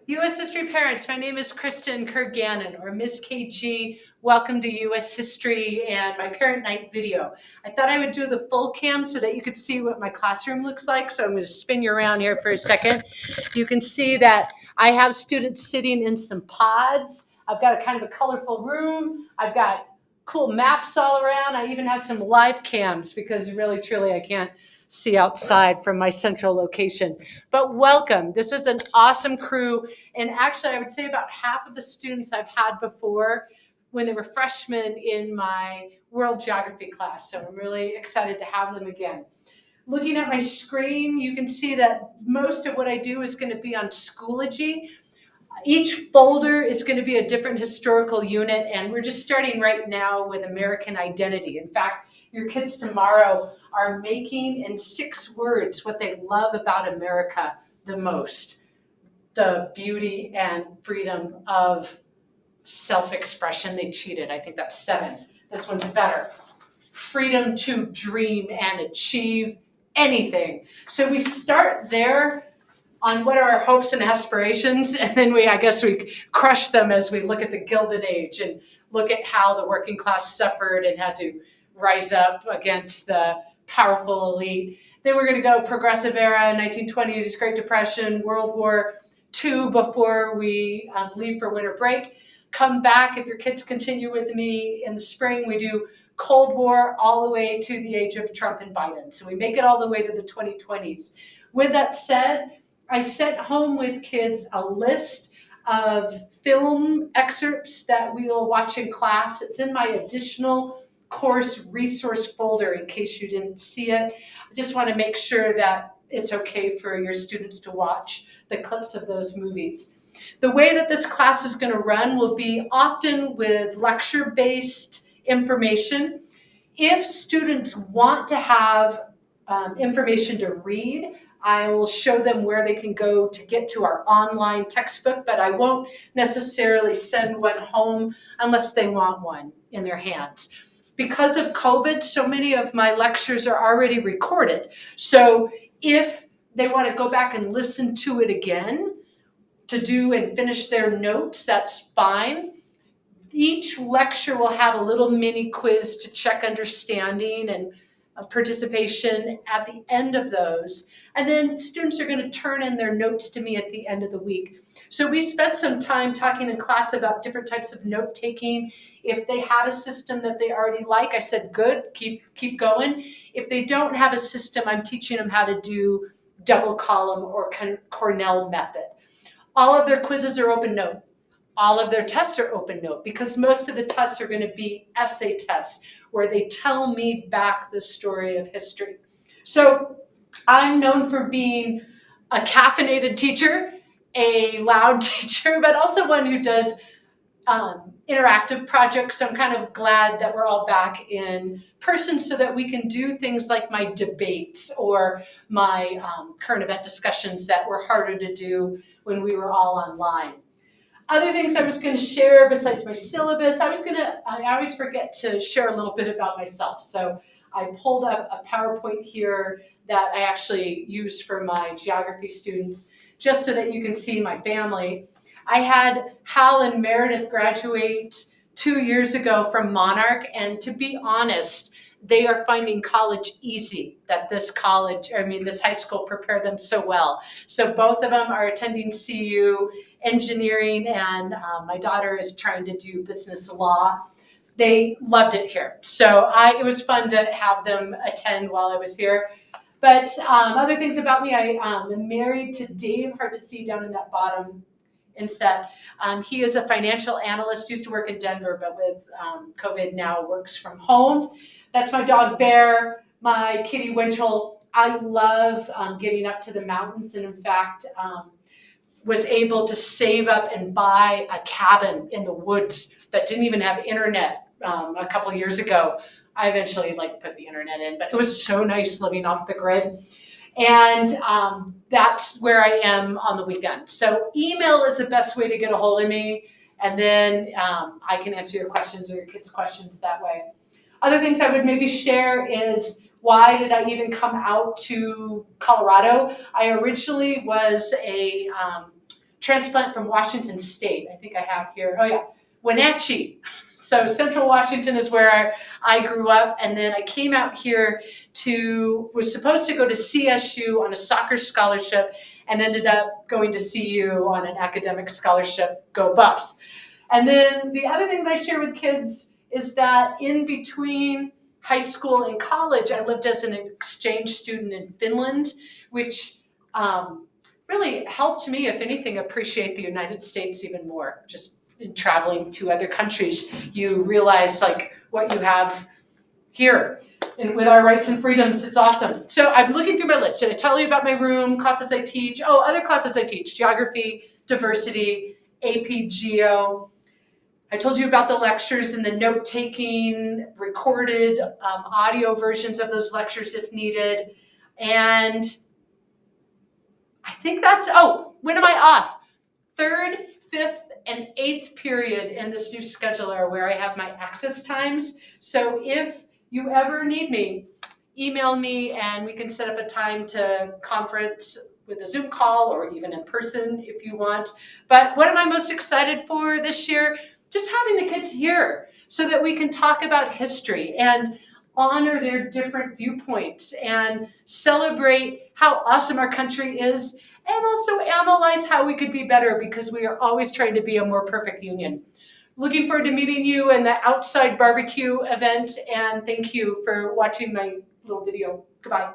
U.S. History parents, my name is Kristen Kurganin, or Miss KG. Welcome to U.S. History and my parent night video. I thought I would do the full cam so that you could see what my classroom looks like. So I'm going to spin you around here for a second. You can see that I have students sitting in some pods. I've got a kind of a colorful room. I've got cool maps all around. I even have some live cams because really, truly, I can't see outside from my central location. But welcome. This is an awesome crew. And actually, I would say about half of the students I've had before when they were freshmen in my world geography class. So I'm really excited to have them again. Looking at my screen, you can see that most of what I do is going to be on Schoology. Each folder is going to be a different historical unit, and we're just starting right now with American identity. In fact, your kids tomorrow are making in 6 words what they love about America the most: the beauty and freedom of self-expression. They cheated. I think that's 7. This one's better. Freedom to dream and achieve anything. So we start there on what are our hopes and aspirations, and then I guess we crush them as we look at the Gilded Age and look at how the working class suffered and had to rise up against the powerful elite. Then we're going to go progressive era, 1920s, Great Depression, World War II before we leave for winter break. Come back, if your kids continue with me in the spring, we do Cold War all the way to the age of Trump and Biden. So we make it all the way to the 2020s. With that said, I sent home with kids a list of film excerpts that we will watch in class. It's in my additional course resource folder in case you didn't see it. I just want to make sure that it's okay for your students to watch the clips of those movies. The way that this class is going to run will be often with lecture-based information. If students want to have information to read, I will show them where they can go to get to our online textbook, but I won't necessarily send one home unless they want one in their hands. Because of COVID, so many of my lectures are already recorded. So if they want to go back and listen to it again to do and finish their notes, that's fine. Each lecture will have a little mini quiz to check understanding and participation at the end of those. And then students are going to turn in their notes to me at the end of the week. So we spent some time talking in class about different types of note taking. If they had a system that they already like, I said, good, keep going. If they don't have a system, I'm teaching them how to do double column or Cornell method. All of their quizzes are open note. All of their tests are open note because most of the tests are going to be essay tests where they tell me back the story of history. So I'm known for being a caffeinated teacher, a loud teacher, but also one who does interactive projects. So I'm kind of glad that we're all back in person so that we can do things like my debates or my current event discussions that were harder to do when we were all online. Other things I was going to share besides my syllabus, I always forget to share a little bit about myself. So I pulled up a PowerPoint here that I actually used for my geography students, just so that you can see my family. I had Hal and Meredith graduate 2 years ago from Monarch, and to be honest, they are finding college easy. That this high school prepared them so well. So both of them are attending CU engineering, and my daughter is trying to do business law. They loved it here. So it was fun to have them attend while I was here. But other things about me, I am married to Dave, hard to see down in that bottom inset. He is a financial analyst, used to work in Denver, but with COVID now works from home. That's my dog Bear, my kitty Winchell. I love getting up to the mountains, and in fact, was able to save up and buy a cabin in the woods that didn't even have internet a couple of years ago. I eventually put the internet in, but it was so nice living off the grid. And that's where I am on the weekend. So email is the best way to get a hold of me. And then I can answer your questions or your kids' questions that way. Other things I would maybe share is, why did I even come out to Colorado? I originally was a transplant from Washington State. I think I have here. Oh yeah, Wenatchee. So Central Washington is where I grew up, and then I came out here was supposed to go to CSU on a soccer scholarship and ended up going to CU on an academic scholarship. Go Buffs. And then the other thing that I share with kids is that in between high school and college, I lived as an exchange student in Finland, which really helped me, if anything, appreciate the United States even more. Just in traveling to other countries, you realize like what you have here. And with our rights and freedoms, it's awesome. So I'm looking through my list. Did I tell you about my room, classes I teach? Oh, other classes I teach: geography, diversity, AP Geo. I told you about the lectures and the note-taking, recorded audio versions of those lectures if needed. And I think when am I off? Third, fifth, and eighth period in this new schedule are where I have my access times. So if you ever need me, email me and we can set up a time to conference with a Zoom call or even in person if you want. But what am I most excited for this year? Just having the kids here so that we can talk about history and honor their different viewpoints and celebrate how awesome our country is, and also analyze how we could be better, because we are always trying to be a more perfect union. Looking forward to meeting you in the outside barbecue event, and thank you for watching my little video. Goodbye.